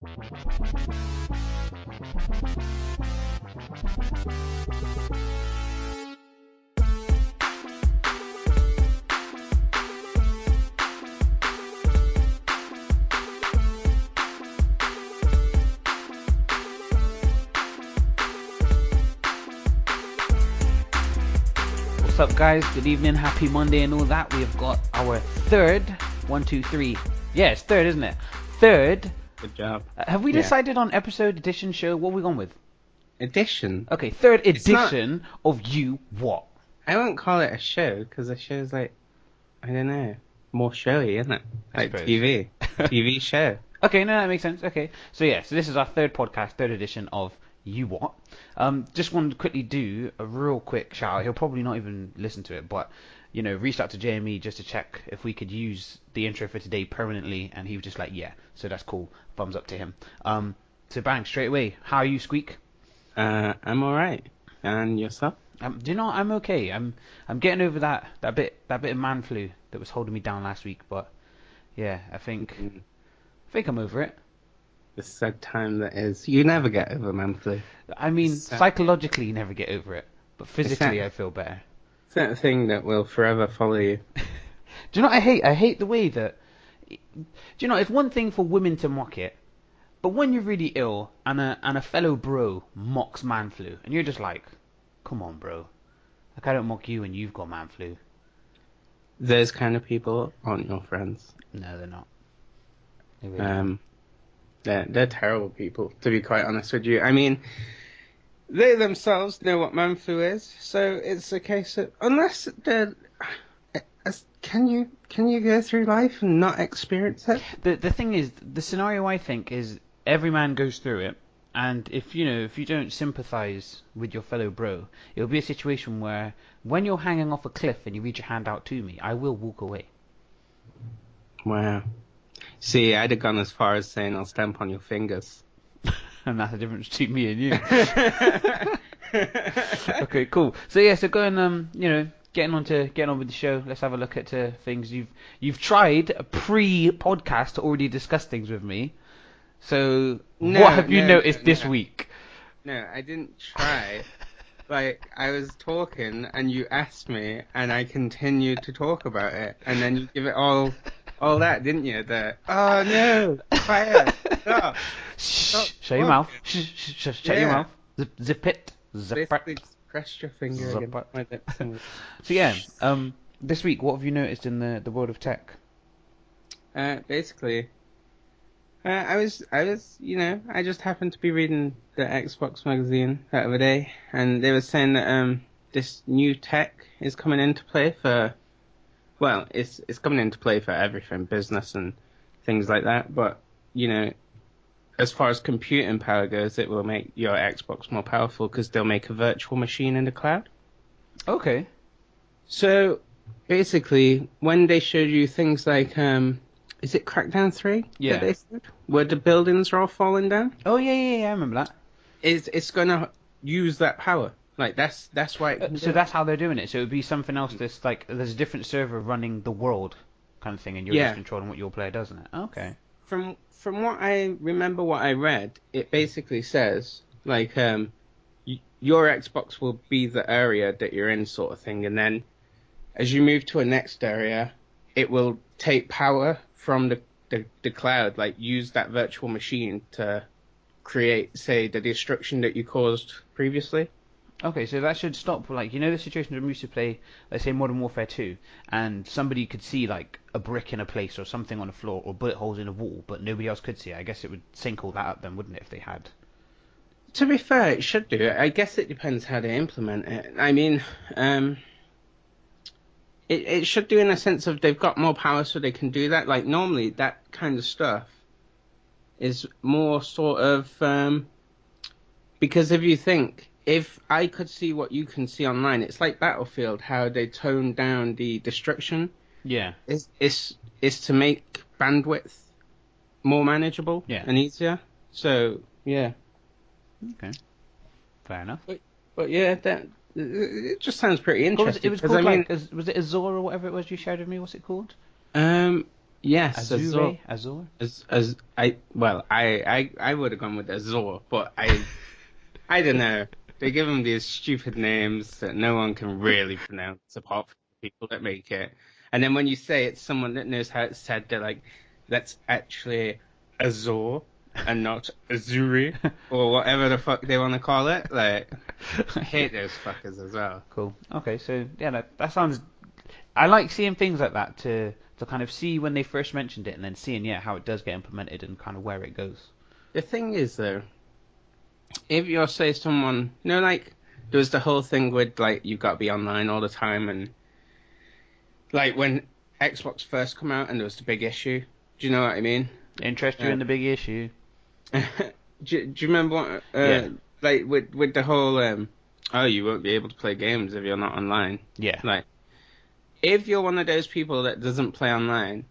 What's up, guys? Good evening, happy Monday and all that. We have got our third, one, two, three. Yeah, it's third, isn't it? Third. Good job. Have we Yeah. decided on episode, edition, show? What are we going with? Edition. Okay, third It's not- edition of You What? I won't call it a show because a show's like, I don't know, more showy, isn't it? I Like suppose. TV. TV show. Okay, no, that makes sense. Okay, so this is our third podcast, third edition of You What. Just wanted to quickly do a real quick shout out. He'll probably not even listen to it, but reached out to JME just to check if we could use the intro for today permanently, and he was just like, yeah, so that's cool. Thumbs up to him. So bang, straight away. How are you, Squeak? I'm alright. And yourself? Do you know what? I'm okay. I'm getting over that bit of man flu that was holding me down last week, but yeah, I think I'm over it. The sad time that is. You never get over man flu. I mean, Sad. psychologically you never get over it, but physically sad. I feel better. It's that thing that will forever follow you. Do you know what I hate? I hate the way that. Do you know, it's one thing for women to mock it, but when you're really ill and a fellow bro mocks man flu, and you're just like, come on, bro. Like, I don't mock you and you've got man flu. Those kind of people aren't your friends. No, they're not. They really aren't. They're terrible people, to be quite honest with you. I mean, they themselves know what man flu is, so it's a case of unless they're. Can you go through life and not experience it? The thing is, the scenario I think is every man goes through it, and if you don't sympathise with your fellow bro, it'll be a situation where when you're hanging off a cliff and you reach your hand out to me, I will walk away. Wow. See, I'd have gone as far as saying I'll stamp on your fingers. And that's the difference between me and you. Okay, cool. So going getting on with the show. Let's have a look at things you've tried a pre-podcast to already discuss things with me. So what have you noticed this week? No, I didn't try. Like, I was talking and you asked me and I continued to talk about it and then you give it all that, didn't you? Oh no, quiet, stop. Shh, shut your mouth. Shut your mouth. Zip it. Basically, just press your finger Zip against it. my lips and- So this week, what have you noticed in the world of tech? Basically, I was, I just happened to be reading the Xbox magazine the other day, and they were saying that this new tech is coming into play for, well, it's coming into play for everything, business and things like that. But as far as computing power goes, it will make your Xbox more powerful because they'll make a virtual machine in the cloud. Okay. So basically, when they showed you things like, is it Crackdown 3? Yeah. That they said? Where the buildings are all falling down? Oh yeah, I remember that. It's gonna use that power. Like that's why it can So do it. that's how they're doing it. So it would be something else that's like there's a different server running the world kind of thing, and you're Yeah. just controlling what your player does in it. Okay. From what I remember, what I read, it basically says like your Xbox will be the area that you're in, sort of thing, and then as you move to a next area, it will take power from the cloud, like use that virtual machine to create, say, the destruction that you caused previously. Okay, so that should stop, like, the situation when we used to play, let's say, Modern Warfare 2, and somebody could see, like, a brick in a place or something on the floor or bullet holes in a wall, but nobody else could see it. I guess it would sync all that up then, wouldn't it, if they had? To be fair, it should do it. I guess it depends how they implement it. I mean, it should do in a sense of they've got more power so they can do that. Like, normally, that kind of stuff is more sort of, because if you think, if I could see what you can see online, it's like Battlefield, how they tone down the destruction. Yeah. It's to make bandwidth more manageable and easier. So, yeah. Okay. Fair enough. But yeah, it just sounds pretty interesting. It was called, was it Azure or whatever it was you shared with me? What's it called? Yes, Azure. Azure. I would have gone with Azure, but I don't know. They give them these stupid names that no one can really pronounce apart from the people that make it. And then when you say it's someone that knows how it's said, they're like, that's actually Azure and not Azuri or whatever the fuck they want to call it. Like, I hate those fuckers as well. Cool. Okay, so yeah, that sounds. I like seeing things like that to kind of see when they first mentioned it, and then seeing how it does get implemented and kind of where it goes. The thing is, though, if you're, say, someone, like, there was the whole thing with, like, you've got to be online all the time, and, like, when Xbox first come out and there was the big issue, do you know what I mean? Interest you in the big issue? do you remember what, Yeah. like, with the whole, oh, you won't be able to play games if you're not online? Yeah. Like, if you're one of those people that doesn't play online,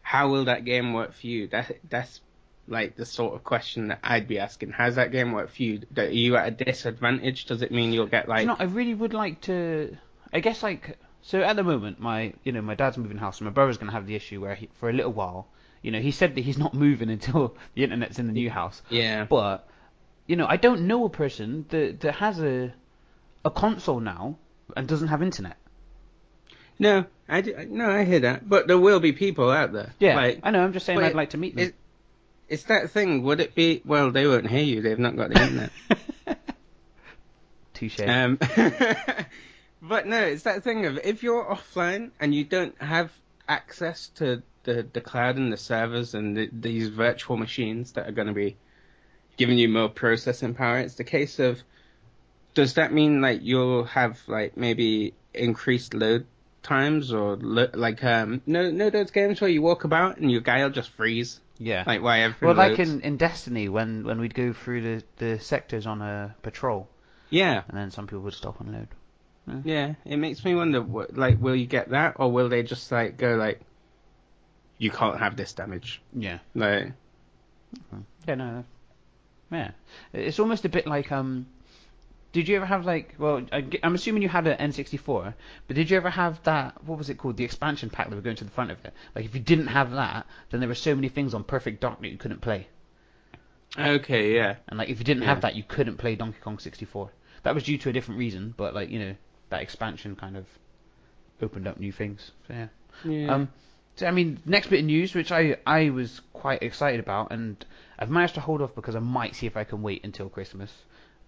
how will that game work for you? That's like the sort of question that I'd be asking. How's that game work for you? Are you at a disadvantage? Does it mean you'll get like? You know, I really would like to. I guess like so at the moment, my dad's moving house, and my brother's gonna have the issue where for a little while, he said that he's not moving until the internet's in the new house. Yeah. But I don't know a person that has a console now and doesn't have internet. No, I hear that, but there will be people out there. Yeah, like, I know. I'm just saying I'd like to meet them. It's that thing. Would it be? Well, they won't hear you. They've not got the internet. Touche. But no, it's that thing of if you're offline and you don't have access to the cloud and the servers and these virtual machines that are going to be giving you more processing power, it's the case of, does that mean like you'll have like maybe increased load times or like no those games where you walk about and your guy will just freeze? Yeah. Like why everything Well, like loads? in Destiny, when we'd go through the sectors on a patrol, Yeah. and then some people would stop and load. Yeah, it makes me wonder, like, will you get that, or will they just like go like, you can't have this damage? Yeah. Like, Yeah, no. Yeah. It's almost a bit like Did you ever have like? Well, I'm assuming you had an N64, but did you ever have that? What was it called? The expansion pack that would go into the front of it. Like, if you didn't have that, then there were so many things on Perfect Dark that you couldn't play. okay, yeah, And like, if you didn't have that, you couldn't play Donkey Kong 64. That was due to a different reason, but like, that expansion kind of opened up new things. So yeah. yeah. So I mean, next bit of news, which I was quite excited about, and I've managed to hold off because I might see if I can wait until Christmas.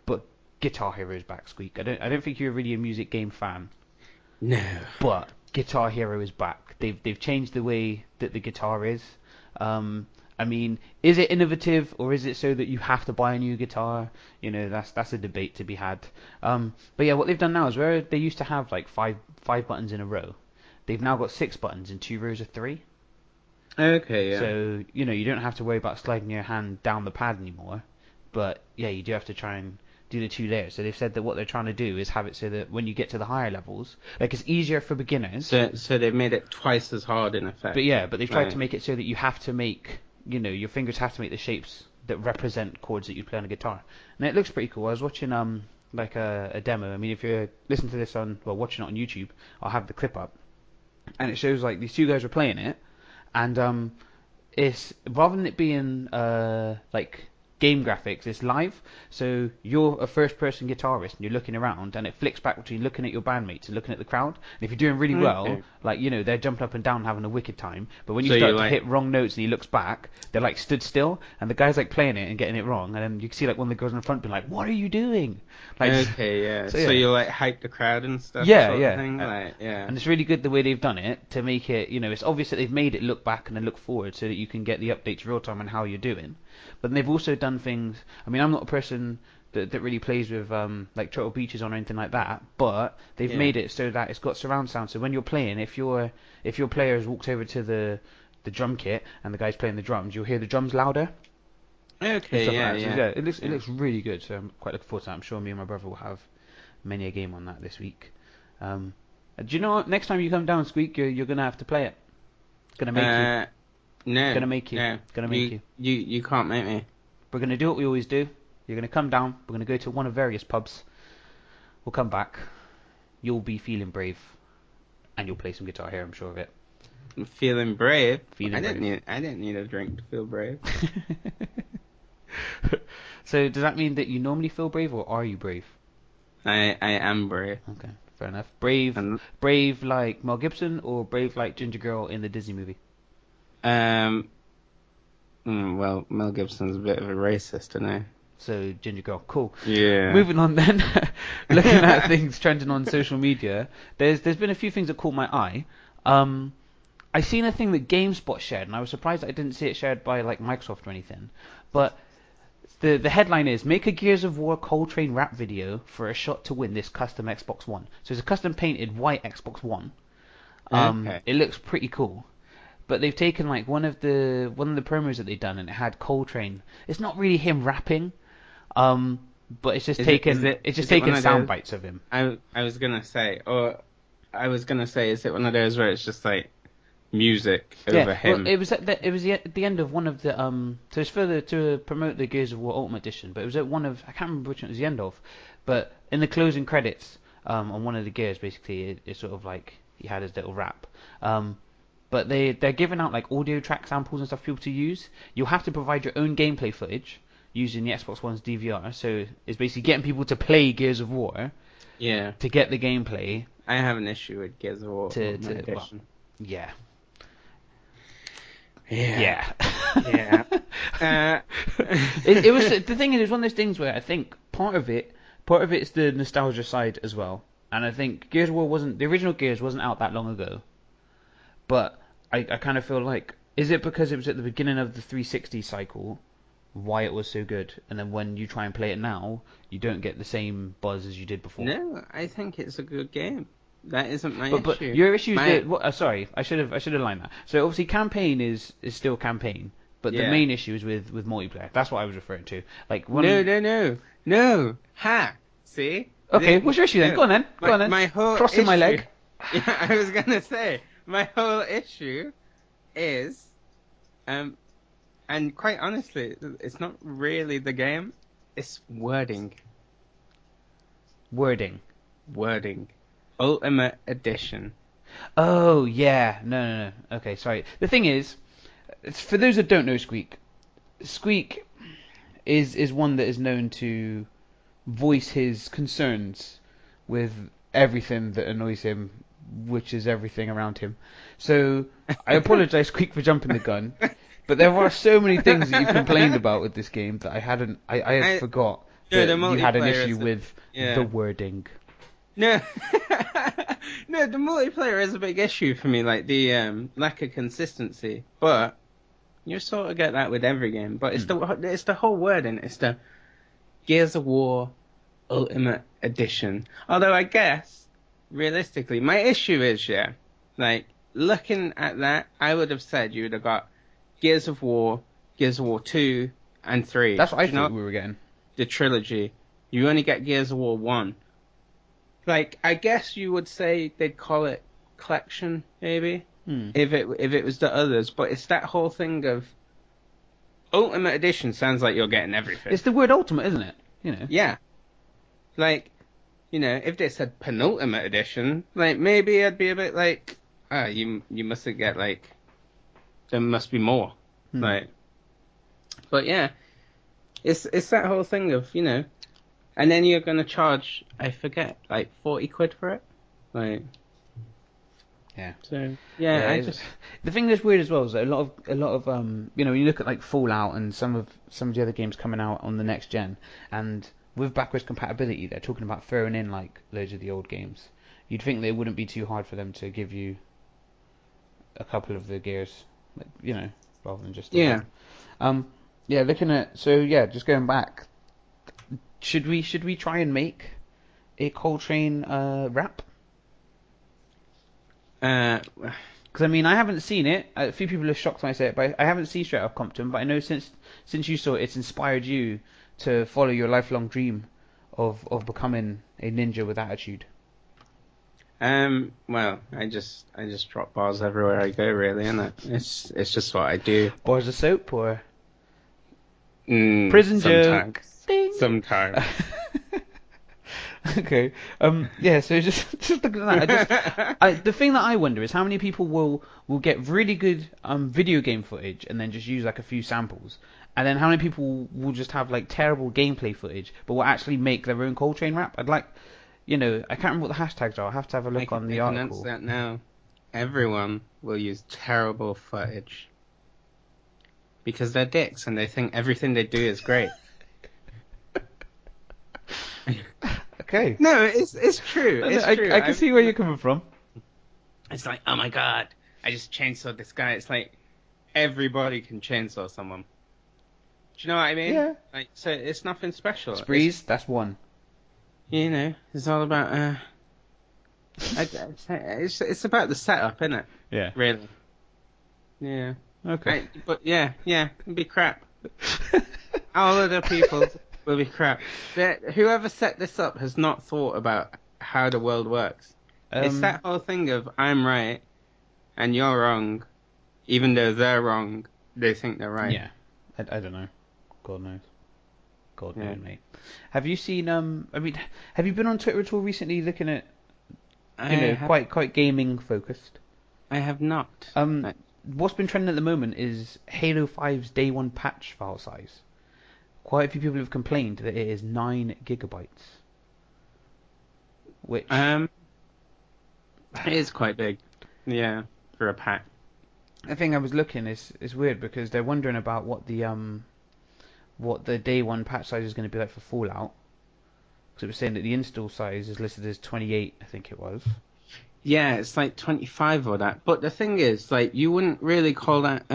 But Guitar Hero is back, Squeak. I don't think you're really a music game fan, No. but Guitar Hero is back. They've changed the way that the guitar is. I mean, is it innovative or is it so that you have to buy a new guitar? That's a debate to be had. But yeah, what they've done now is where they used to have like five buttons in a row, they've now got 6 buttons in 2 rows of 3. Okay, yeah. So you don't have to worry about sliding your hand down the pad anymore. But yeah, you do have to try and do the 2 layers. So they've said that what they're trying to do is have it so that when you get to the higher levels, like it's easier for beginners. So they've made it twice as hard in effect. But they've tried Right. to make it so that you have to make, your fingers have to make the shapes that represent chords that you play on a guitar. And it looks pretty cool. I was watching like a demo. I mean, if you're listening to this watching it on YouTube, I'll have the clip up, and it shows like these 2 guys were playing it, and it's rather than it being like game graphics, it's live. So you're a first-person guitarist and you're looking around, and it flicks back between looking at your bandmates and looking at the crowd. And if you're doing really well, Okay. like they're jumping up and down having a wicked time. But when you So start you're to like- hit wrong notes and he looks back, they're like stood still, and the guy's like playing it and getting it wrong, and then you can see like one of the girls in the front being like, "What are you doing?" Like, Okay, yeah. So, So, yeah. you like hype the crowd and stuff. Yeah, sort of yeah. thing? Like, yeah. And it's really good the way they've done it to make it, it's obvious that they've made it look back and then look forward so that you can get the updates real time on how you're doing. But they've also done things. I mean, I'm not a person that really plays with like Turtle Beaches on or anything like that, but they've Yeah. made it so that it's got surround sound. So when you're playing, if your player has walked over to the drum kit and the guy's playing the drums, you'll hear the drums louder. And Okay, stuff yeah, like that. So, yeah. it looks really good. So I'm quite looking forward to that. I'm sure me and my brother will have many a game on that this week. Do you know what? Next time you come down, Squeak, you're gonna have to play it. It's gonna make you. No. Gonna make you. No. Gonna make you. You can't make me. We're going to do what we always do. You're going to come down. We're going to go to one of various pubs. We'll come back. You'll be feeling brave. And you'll play some Guitar Hero, I'm sure of it. Feeling brave. Feeling I brave. didn't need a drink to feel brave. So does that mean that you normally feel brave, or are you brave? I am brave. Okay, fair enough. Brave, And brave like Mel Gibson, or brave like Ginger Girl in the Disney movie? um, well, Mel Gibson's a bit of a racist, isn't he? So Ginger Girl, cool. Yeah. Moving on then, looking at things trending on social media, there's been a few things that caught my eye. I seen a thing that GameSpot shared, and I was surprised that I didn't see it shared by like Microsoft or anything. But the headline is: Make a Gears of War Coltrane rap video for a shot to win this custom Xbox One. So it's a custom painted white Xbox One. Okay. It looks pretty cool. But they've taken like one of the promos that they've done, and it had Coltrane. It's not really him rapping, but it's just taken sound bites of him. I was gonna say, is it one of those where it's just like music over him? Well, it was at the end of one of the so it's further to promote the Gears of War Ultimate Edition, but it was at one of, I can't remember which one it was the end of, but in the closing credits on one of the Gears, basically it's sort of like he had his little rap. But they're giving out like audio track samples and stuff for people to use. You'll have to provide your own gameplay footage using the Xbox One's DVR. So it's basically getting people to play Gears of War. Yeah. To get the gameplay. I have an issue with Gears of War Ultimate Edition. Yeah. Yeah. Yeah. Yeah. It was the thing is, it was one of those things where I think part of it's the nostalgia side as well. And I think Gears of War the original Gears wasn't out that long ago. But I kind of feel like, is it because it was at the beginning of the 360 cycle why it was so good, and then when you try and play it now, you don't get the same buzz as you did before? No, I think it's a good game. That isn't my issue. But your issue is sorry, I should have lined that. So obviously campaign is still campaign, but the main issue is with multiplayer. That's what I was referring to. Like No. Ha. See? Okay, what's your issue then? Go on then. My whole crossing issue, my leg. Yeah, I was gonna say my whole issue is, and quite honestly, it's not really the game. It's wording. Wording. Ultimate Edition. Oh yeah, no. Okay, sorry. The thing is, for those that don't know Squeak is one that is known to voice his concerns with everything that annoys him, which is everything around him. So I apologise, Squeak, for jumping the gun. But there are so many things that you complained about with this game that I had forgot that you had an issue with the wording. No, no, the multiplayer is a big issue for me, like the lack of consistency. But you sort of get that with every game. But it's the whole wording. It's the Gears of War Ultimate Edition. Although I guess realistically, my issue is like looking at that, I would have said you would have got Gears of War 2 and 3. That's what I thought we were getting. The trilogy. You only get Gears of War 1. Like, I guess you would say they'd call it collection, maybe, if it was the others. But it's that whole thing of Ultimate Edition sounds like you're getting everything. It's the word ultimate, isn't it? You know. Yeah. Like, you know, if they said penultimate edition, like maybe I'd be a bit like, you must get like, there must be more, like. But yeah, it's that whole thing of, you know. And then you're gonna charge, I forget, like 40 quid for it, like. Yeah. So yeah, the thing that's weird as well is that a lot of you know, when you look at like Fallout and some of the other games coming out on the next gen, and with backwards compatibility, they're talking about throwing in like loads of the old games. You'd think that it wouldn't be too hard for them to give you a couple of the Gears, like, you know, rather than just yeah. Looking at just going back. Should we try and make a Coltrane rap? Because I mean, I haven't seen it. A few people are shocked when I say it, but I haven't seen Straight Outta Compton. But I know since you saw it, it's inspired you to follow your lifelong dream of becoming a ninja with attitude. Well, I just drop bars everywhere I go, really, isn't it? It's just what I do. Bars of soap or prison joke. Sometimes. Okay. Yeah. So just looking at that, the thing that I wonder is how many people will get really good video game footage and then just use like a few samples, and then how many people will just have like terrible gameplay footage but will actually make their own Coltrane rap. I'd like, I can't remember what the hashtags are. I'll have to have a look on the I can answer article. that now. Everyone will use terrible footage because they're dicks and they think everything they do is great. Okay. No, it's true. It's true. I can see where you're coming from. It's like, oh my god, I just chainsawed this guy. It's like everybody can chainsaw someone. Do you know what I mean? Yeah. Like, so it's nothing special. Sprees, that's one. It's all about it's about the setup, isn't it? Yeah. Really. Yeah. Okay. But yeah, it'll be crap. All other people will be crap. Whoever set this up has not thought about how the world works. It's that whole thing of I'm right and you're wrong, even though they're wrong, they think they're right. Yeah. I don't know. God knows. God knows, mate. Have you seen have you been on Twitter at all recently looking at quite gaming focused? I have not. What's been trending at the moment is Halo 5's day one patch file size. Quite a few people have complained that it is 9 gigabytes. Which it is quite big. Yeah, for a pack. I think I was looking is weird because they're wondering about what the day one patch size is going to be like for Fallout. Because it was saying that the install size is listed as 28, I think it was. Yeah, it's like 25 or that. But the thing is, like, you wouldn't really call that,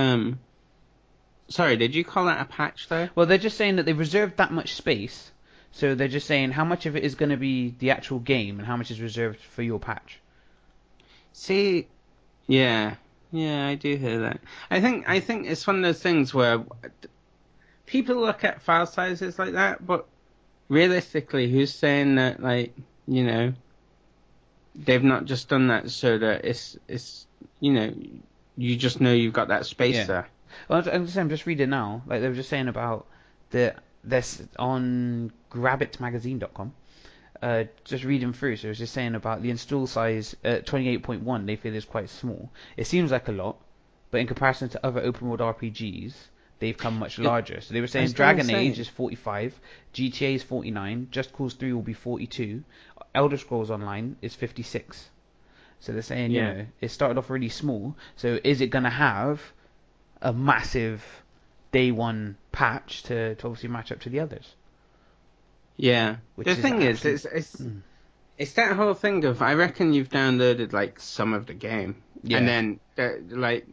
Sorry, did you call that a patch, though? Well, they're just saying that they've reserved that much space, so they're just saying how much of it is going to be the actual game and how much is reserved for your patch. See, yeah, I do hear that. I think it's one of those things where people look at file sizes like that, but realistically, who's saying that, like, they've not just done that so that it's you just know you've got that space there. Well, I'm just reading now. Like they were just saying about this on grabbitmagazine.com. Just reading through, so it was just saying about the install size at 28.1. They feel is quite small. It seems like a lot, but in comparison to other open world RPGs, they've come much larger. So they were saying Dragon Age is 45, GTA is 49, Just Cause 3 will be 42, Elder Scrolls Online is 56. So they're saying, it started off really small. So is it going to have a massive day one patch to obviously match up to the others? Yeah. The thing is, it's that whole thing of I reckon you've downloaded like some of the game, and then like,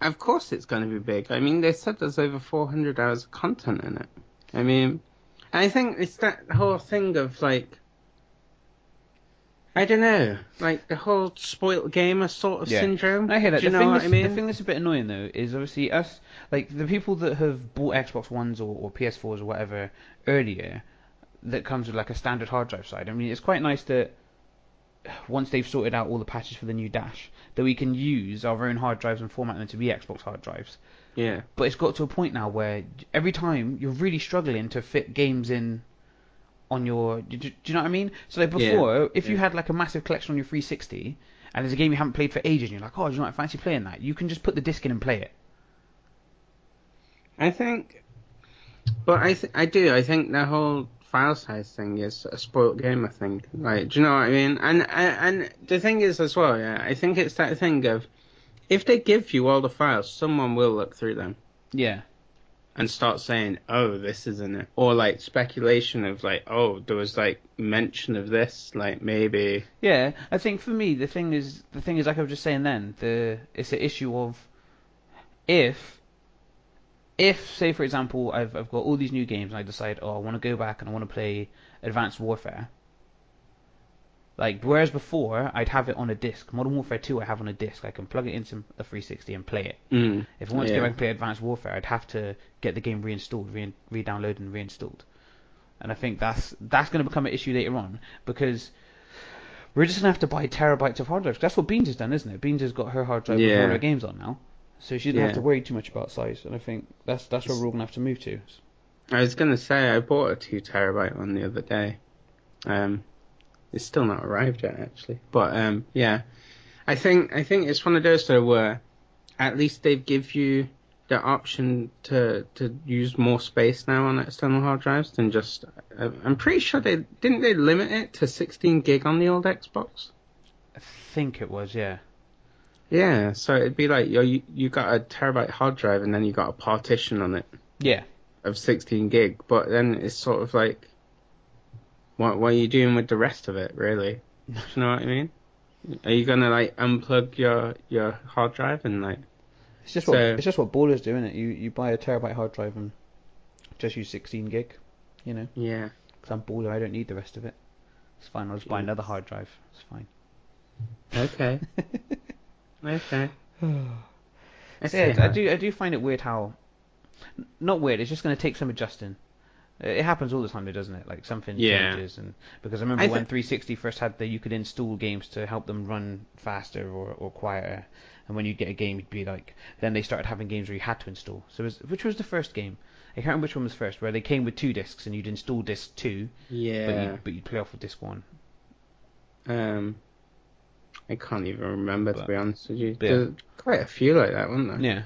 of course it's going to be big. I mean, they said there's over 400 hours of content in it. I mean, I think it's that whole thing of like, I don't know, like the whole spoilt gamer sort of syndrome. I hear that. Do you know what I mean? The thing that's a bit annoying though is obviously us, like the people that have bought Xbox Ones or PS4s or whatever earlier, that comes with like a standard hard drive side. I mean, it's quite nice that once they've sorted out all the patches for the new Dash, that we can use our own hard drives and format them to be Xbox hard drives. Yeah. But it's got to a point now where every time you're really struggling to fit games in on your, do you know what I mean? So like before, if you had like a massive collection on your 360 and there's a game you haven't played for ages and you're like, oh, do you know what, I fancy playing that, you can just put the disc in and play it. I think, but I think the whole file size thing is a spoilt gamer thing. Like, do you know what I mean? And the thing is as well, I think it's that thing of, if they give you all the files, someone will look through them. Yeah. And start saying, oh, this isn't it. Or like speculation of like, oh, there was like mention of this, like maybe. Yeah, I think for me the thing is like I was just saying then, it's an issue of if say for example I've got all these new games and I decide, oh, I want to go back and I want to play Advanced Warfare. Like, whereas before, I'd have it on a disc. Modern Warfare 2 I have on a disc. I can plug it into a 360 and play it. If I want to go back and play Advanced Warfare, I'd have to get the game reinstalled, re-downloaded and reinstalled. And I think that's going to become an issue later on, because we're just going to have to buy terabytes of hard drives. That's what Beans has done, isn't it? Beans has got her hard drive with all her games on now. So she doesn't have to worry too much about size. And I think that's where we're all going to have to move to. I was going to say, I bought a 2 terabyte one the other day. It's still not arrived yet, actually. But yeah, I think it's one of those though where at least they give you the option to use more space now on external hard drives than just. I'm pretty sure they limit it to 16 gig on the old Xbox. I think it was, yeah. Yeah, so it'd be like you got a terabyte hard drive and then you got a partition on it Yeah. of 16 gig, but then it's sort of like, what are you doing with the rest of it, really? Do you know what I mean? Are you gonna like unplug your hard drive and like? It's just So- it's just what ballers do, isn't it? You buy a terabyte hard drive and just use 16 gig, you know. Yeah. Because I'm baller, I don't need the rest of it. It's fine. I'll just buy another hard drive. It's fine. Okay. Okay. So yeah, I do find it weird how, not weird. It's just going to take some adjusting. It happens all the time, though, doesn't it? Like something Yeah. changes, and because I remember when 360 first had you could install games to help them run faster or quieter, and when you get a game, you'd be like, then they started having games where you had to install. So which was the first game? I can't remember which one was first, where they came with 2 discs and you'd install disc 2, Yeah. but you'd play off with disc 1. I can't even remember, to be honest with you. Yeah. There's quite a few like that, weren't there? Yeah,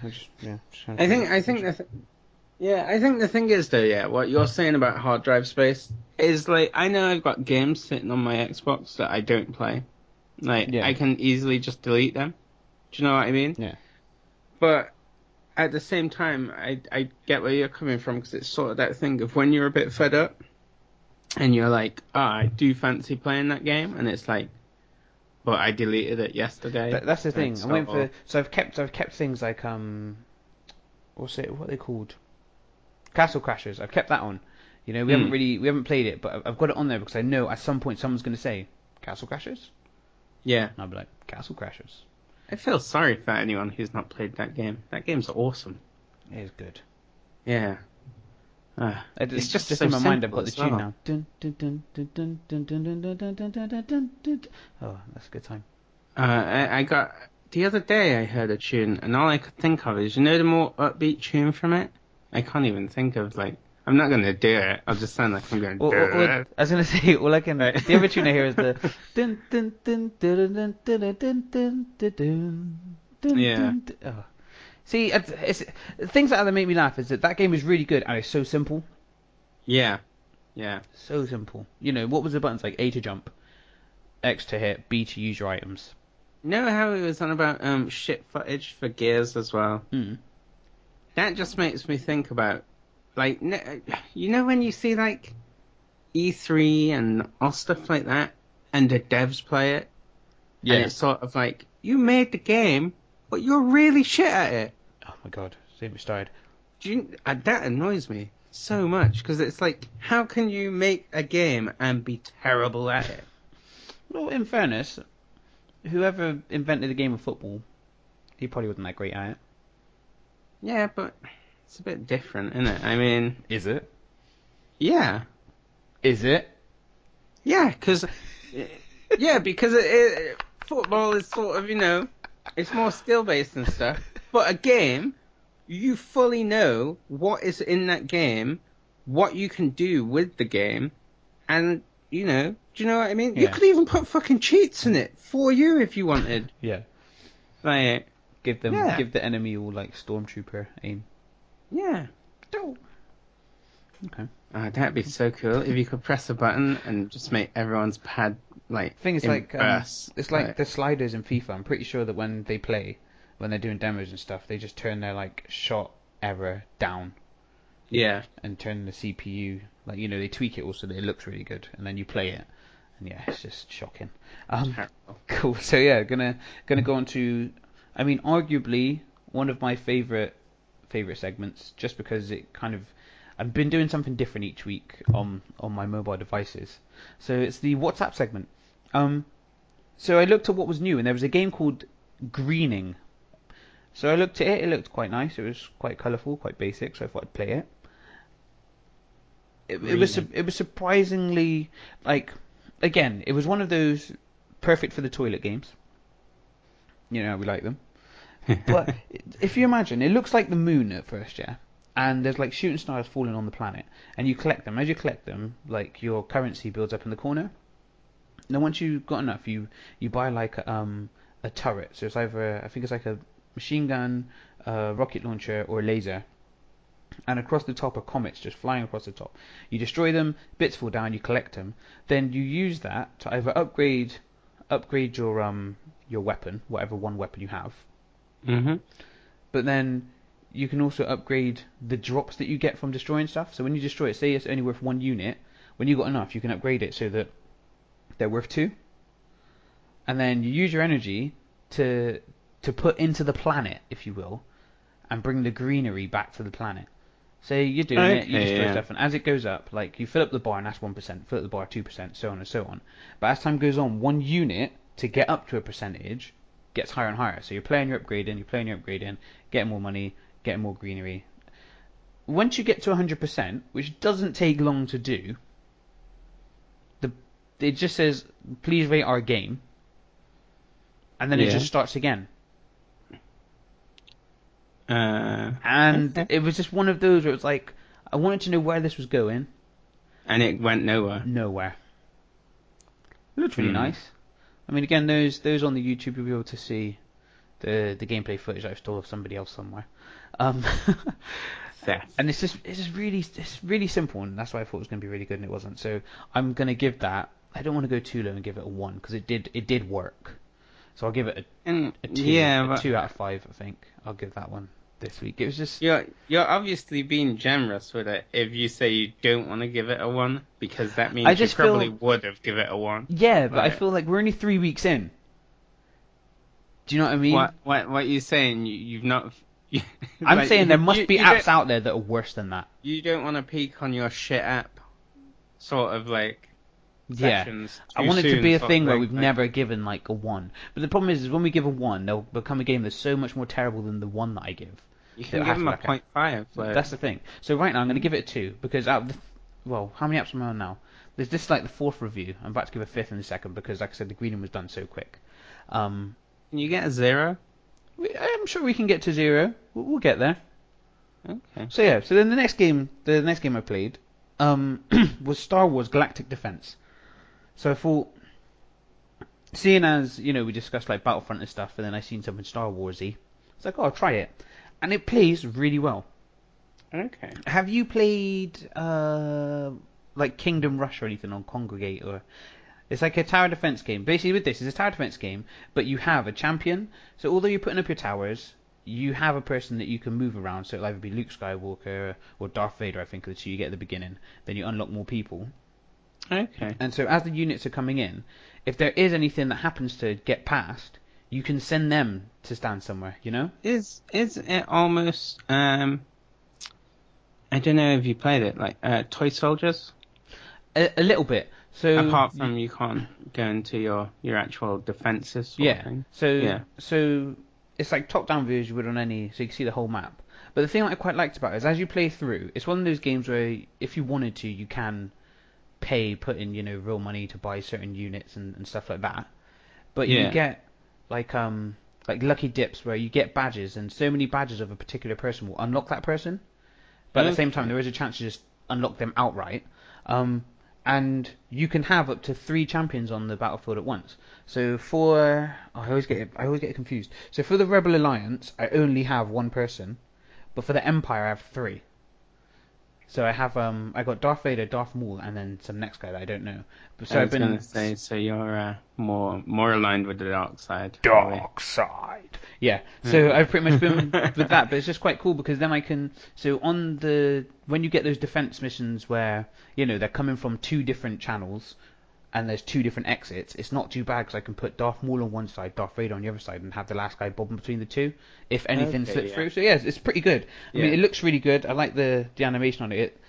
I think the thing is though, yeah, what you're saying about hard drive space is like, I know I've got games sitting on my Xbox that I don't play. Like, Yeah. I can easily just delete them. Do you know what I mean? Yeah. But at the same time, I get where you're coming from, because it's sort of that thing of when you're a bit fed up and you're like, oh, I do fancy playing that game, and it's like, but I deleted it yesterday. That's the thing. And I'm waiting for. So I've kept things like what are they called? Castle Crashers. I've kept that on. You know, we haven't played it, but I've got it on there because I know at some point someone's going to say Castle Crashers, Yeah. and I'll be like Castle Crashers. I feel sorry for anyone who's not played that game. That game's awesome. It is good. Yeah. It's just so in my mind. I've got the simple tune as now. Dun, dun, dun, dun, dun, dun, dun, dun, dun, dun, dun, dun, dun, dun, dun. Oh, that's a good time. I got the other day I heard a tune, and all I could think of is, you know, the more upbeat tune from it. I can't even think of, like, I'm not gonna do it. I'll just sound like I'm gonna do it. I was gonna say, all I can. The other tune I hear is the dun dun dun dun dun dun dun dun dun dun dun. Yeah. Oh. See, it's things like that make me laugh. Is that game is really good and it's so simple. Yeah. Yeah. So simple. You know, what was the buttons like? A to jump, X to hit, B to use your items. You know how it was on about shit footage for Gears as well? Mm. That just makes me think about, like, you know when you see, like, E3 and all stuff like that, and the devs play it? Yeah. And it's sort of like, you made the game, but you're really shit at it. Oh my god, save me started. That annoys me so much, because it's like, how can you make a game and be terrible at it? Well, in fairness, whoever invented the game of football, he probably wasn't that great at it. Yeah, but it's a bit different, isn't it? I mean, Is it? yeah. Is it? Yeah, because football is sort of, you know, it's more skill-based and stuff. But a game, you fully know what is in that game, what you can do with the game, and, you know, do you know what I mean? Yeah. You could even put fucking cheats in it for you if you wanted. Yeah. Like, Give Yeah. the enemy all like stormtrooper aim. yeah. Okay. That'd be so cool if you could press a button and just make everyone's pad, like, Thing is, like, bursts. it's like the sliders in FIFA. I'm pretty sure that when they play, when they're doing demos and stuff, they just turn their like shot error down Yeah. and turn the CPU, like, you know, they tweak it also that it looks really good, and then you play it, and yeah, it's just shocking. Terrible. Cool. So yeah, gonna go on to, I mean, arguably one of my favorite segments, just because it kind of, I've been doing something different each week on my mobile devices. So it's the WhatsApp segment. So I looked at what was new, and there was a game called Greening. So I looked at it. It looked quite nice. It was quite colourful, quite basic. So I thought I'd play it. It was surprisingly, like, again, it was one of those perfect for the toilet games. You know, we like them. But if you imagine, it looks like the moon at first, yeah. and there's like shooting stars falling on the planet, and you collect them. As you collect them, like your currency builds up in the corner. Now once you've got enough, you buy like a turret. So it's either I think it's like a machine gun, a rocket launcher, or a laser. And across the top are comets just flying across the top. You destroy them, bits fall down, you collect them. Then you use that to either upgrade your weapon, whatever one weapon you have. Mm-hmm. But then you can also upgrade the drops that you get from destroying stuff. So when you destroy it, say it's only worth 1 unit, when you got enough, you can upgrade it so that they're worth 2. And then you use your energy to put into the planet, if you will, and bring the greenery back to the planet. Say you're doing it, you destroy stuff, and as it goes up, like you fill up the bar and that's 1%, fill up the bar 2%, so on and so on. But as time goes on, 1 unit to get up to a percentage gets higher and higher. So you're upgrading, getting more money, getting more greenery. Once you get to 100%, which doesn't take long to do, it just says, please rate our game, and then it just starts again. And it was just one of those where it was like, I wanted to know where this was going. And it went nowhere. Nowhere. It looked really nice. I mean, again, those on the YouTube, you'll be able to see the gameplay footage I've stole of somebody else somewhere. And it's really simple, and that's why I thought it was going to be really good, and it wasn't. So I'm going to give that. I don't want to go too low and give it a 1 because it did work. So I'll give it a 2 out of 5. I think I'll give that one this week. It was just you're obviously being generous with it if you say you don't want to give it a 1, because that means you probably would have give it a 1. Yeah, but I feel like we're only 3 weeks in. Do you know what I mean? What are you saying? You've not. I'm like, saying there must be apps out there that are worse than that. You don't want to peak on your shit app, sort of like. Yeah, I want it to be a thing where we've never given like a 1. But the problem is when we give a 1, they'll become a game that's so much more terrible than the 1 that I give. You can give them a 0.5. That's the thing. So right now I'm going to give it a 2 because out of how many apps am I on now? This is like the 4th review. I'm about to give a 5th in a second because, like I said, the greening was done so quick. Can you get a 0? I'm sure we can get to 0. We'll get there. Okay. So yeah. So then the next game I played was Star Wars Galactic Defense. So I thought, seeing as, we discussed like Battlefront and stuff, and then I seen something Star Warsy, it's like, I'll try it. And it plays really well. Okay. Have you played like Kingdom Rush or anything on Congregate? Or it's like a tower defense game. Basically with this, it's a tower defense game, but you have a champion. So although you're putting up your towers, you have a person that you can move around. So it'll either be Luke Skywalker or Darth Vader, I think, are the two you get at the beginning. Then you unlock more people. Okay. And so as the units are coming in, if there is anything that happens to get past, you can send them to stand somewhere, Is it almost, I don't know if you played it, like Toy Soldiers? A little bit. So apart from you can't go into your actual defences sort of thing. So it's like top-down view as you would on any, so you can see the whole map. But the thing I quite liked about it is as you play through, it's one of those games where if you wanted to, you can put in real money to buy certain units and stuff like that, but you get like lucky dips where you get badges, and so many badges of a particular person will unlock that person, but at the same time there is a chance to just unlock them outright, and you can have up to 3 champions on the battlefield at once. So I always get it confused. So for the Rebel Alliance I only have 1 person, but for the Empire I have 3. So I have I got Darth Vader, Darth Maul, and then some next guy that I don't know. So I was going to say, so you're more aligned with the dark side. Dark side. Yeah. So I've pretty much been with that, but it's just quite cool because then I can. So when you get those defense missions where they're coming from 2 different channels, and there's 2 different exits, it's not too bad because I can put Darth Maul on one side, Darth Vader on the other side, and have the last guy bobbing between the 2 if anything slips through. So yeah, it's pretty good. I mean, it looks really good. I like the animation on it.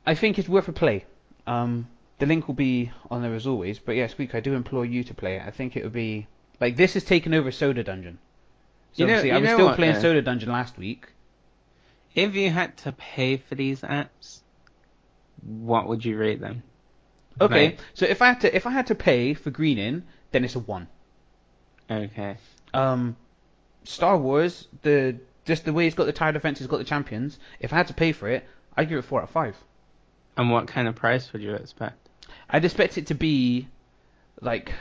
I think it's worth a play. The link will be on there as always. But yeah, Squeak, I do implore you to play it. I think it would be like this has taken over Soda Dungeon. So obviously, I was still playing Soda Dungeon last week. If you had to pay for these apps, what would you rate them? Okay, Right. so if I had to pay for greening, then it's a 1. Okay. Star Wars, the Just the way it's got the tower defense, it's got the champions. If I had to pay for it, I'd give it 4 out of 5. And what kind of price would you expect? I'd expect it to be like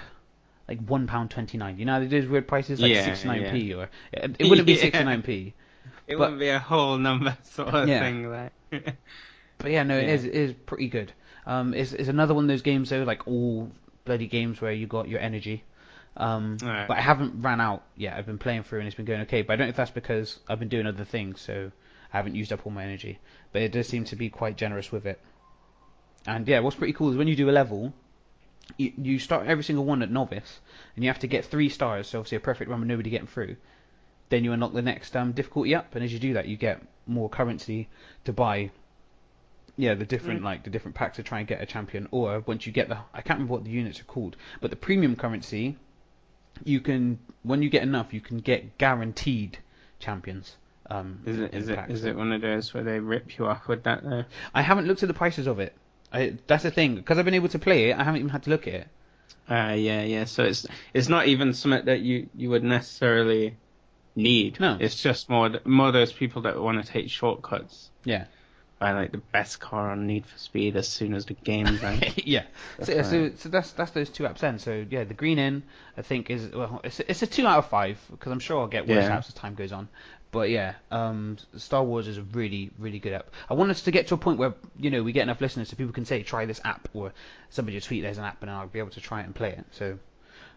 £1.29. You know how they do those weird prices like 69p or it wouldn't be 69p. It wouldn't be a whole number sort of thing like. But yeah, no, it is pretty good. It's another one of those games though, like all bloody games where you got your energy. Right. But I haven't ran out yet. I've been playing through and it's been going okay. But I don't know if that's because I've been doing other things, so I haven't used up all my energy. But it does seem to be quite generous with it. And yeah, what's pretty cool is when you do a level, you start every single one at novice, and you have to get 3 stars. So obviously a perfect run with nobody getting through. Then you unlock the next difficulty up, and as you do that, you get more currency to buy. Yeah, the different the different packs to try and get a champion. Or once you get I can't remember what the units are called, but the premium currency, when you get enough, you can get guaranteed champions. Is it one of those where they rip you off with that though? I haven't looked at the prices of it. That's the thing, because I've been able to play it. I haven't even had to look at it. Yeah. So it's not even something that you would necessarily need. No. It's just more those people that want to take shortcuts. Yeah. Buy like the best car on Need for Speed as soon as the game's out. Yeah. So that's those 2 apps then. So yeah, the Green Inn I think it's a 2 out of 5 because I'm sure I'll get worse apps as time goes on. But yeah, Star Wars is a really, really good app. I want us to get to a point where, we get enough listeners so people can say, try this app, or somebody will tweet there's an app and I'll be able to try it and play it. So,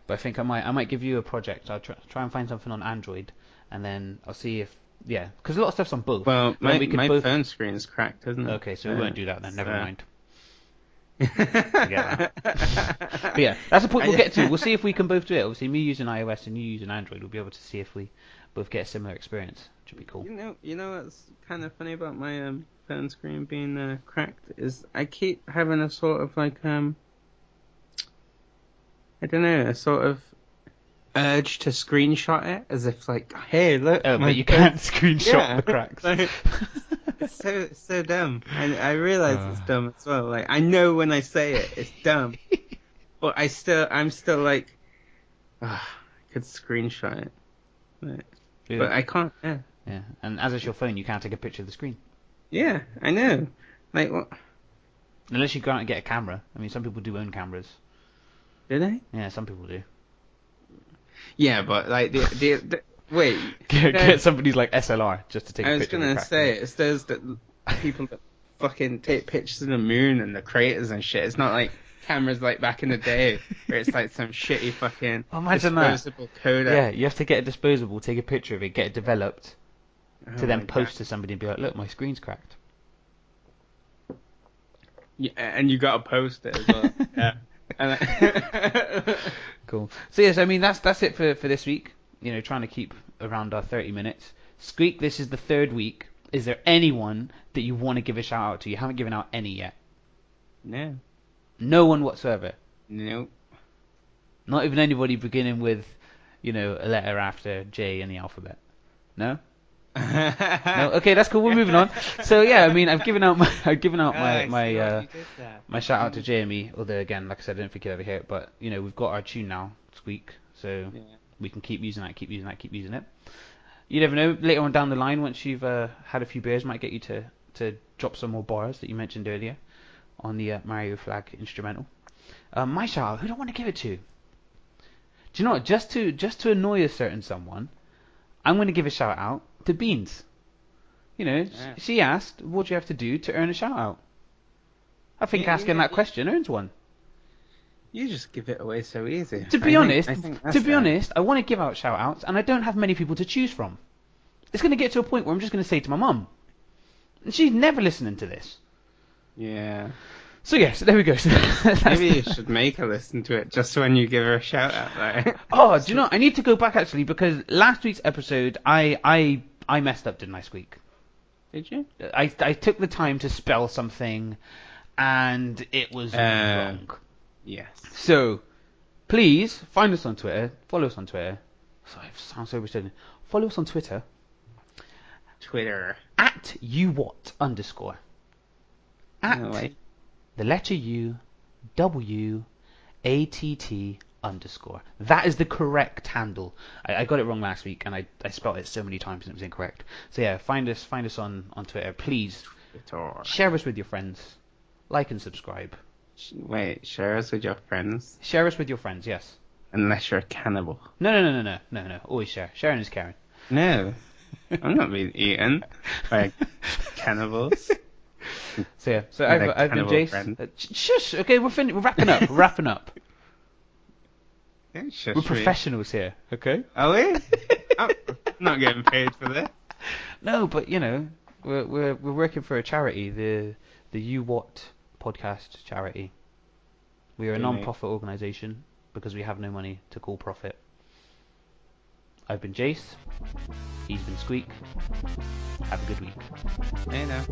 but I think I might give you a project. I'll try and find something on Android, and then I'll see if, because a lot of stuff's on both. Well, my phone screen's cracked, isn't it? Okay, so we won't do that then, never mind. Forget that. But yeah, that's the point we'll get to. We'll see if we can both do it. Obviously, me using iOS and you using Android, we'll be able to see if we both get a similar experience, which would be cool. You know what's kind of funny about my phone screen being cracked is I keep having a sort of like I don't know, a sort of urge to screenshot it as if like, hey, look. Oh, but you can't screenshot the cracks. It's so dumb. I realize it's dumb as well. Like I know when I say it, it's dumb, but I'm still like, I could screenshot it. But I can't. Yeah, and as it's your phone, you can't take a picture of the screen. Yeah, I know. Like what? Unless you go out and get a camera. I mean, some people do own cameras. Do they? Yeah, some people do. Yeah, but like the wait. Get somebody's like SLR just to take a picture. I was gonna say it's those people that fucking take pictures of the moon and the craters and shit. It's not like cameras like back in the day where it's like some shitty fucking disposable Kodak. Yeah, you have to get a disposable, take a picture of it, get it developed, to then post to somebody and be like, look, my screen's cracked. Yeah, and you gotta post it as well. Yeah. Cool. So yes, I mean that's it for this week. Trying to keep around our 30 minutes. Squeak, this is the 3rd week. Is there anyone that you want to give a shout out to? You haven't given out any yet. No. No one whatsoever. Nope. Not even anybody beginning with, a letter after J in the alphabet. No? No? Okay, that's cool. We're moving on. So yeah, I mean, I've given out my my shout out to Jamie. Although again, like I said, I don't think you'll ever hear it. But we've got our tune now, Squeak. So we can keep using that, keep using it. You never know. Later on down the line, once you've had a few beers, might get you to drop some more bars that you mentioned earlier on the Mario Flag instrumental. My shout out, who do I want to give it to? Do you know what? Just to annoy a certain someone, I'm going to give a shout out to Beans. She asked, what do you have to do to earn a shout out? I think asking that question earns one. You just give it away so easy. To be honest, I want to give out shout outs and I don't have many people to choose from. It's going to get to a point where I'm just going to say to my mum. And she's never listening to this. Yeah. So yes, there we go. Maybe you should make her listen to it just when you give her a shout out. Right? Oh, do you know? I need to go back actually because last week's episode I messed up, didn't I, Squeak? Did you? I took the time to spell something, and it was wrong. Yes. So, please find us on Twitter. Follow us on Twitter. Sorry, it sounds so redundant. Follow us on Twitter. At @uwhat_. At the letter U, W, ATT _. That is the correct handle. I got it wrong last week, and I spelled it so many times and it was incorrect. So yeah, find us on Twitter. Please share us with your friends. Like and subscribe. Wait, share us with your friends? Share us with your friends, yes. Unless you're a cannibal. No. Always share. Sharing is caring. No, I'm not being eaten by cannibals. So yeah, so I've been Jace. Shush. Okay, we're wrapping up. We're wrapping up. Yeah, shush We're me. professionals here, okay? Are we? I'm not getting paid for this. No, but you know, we're working for a charity, the You What podcast charity. We are a non-profit organisation because we have no money to call profit. I've been Jace. He's been Squeak. Have a good week. Hey now.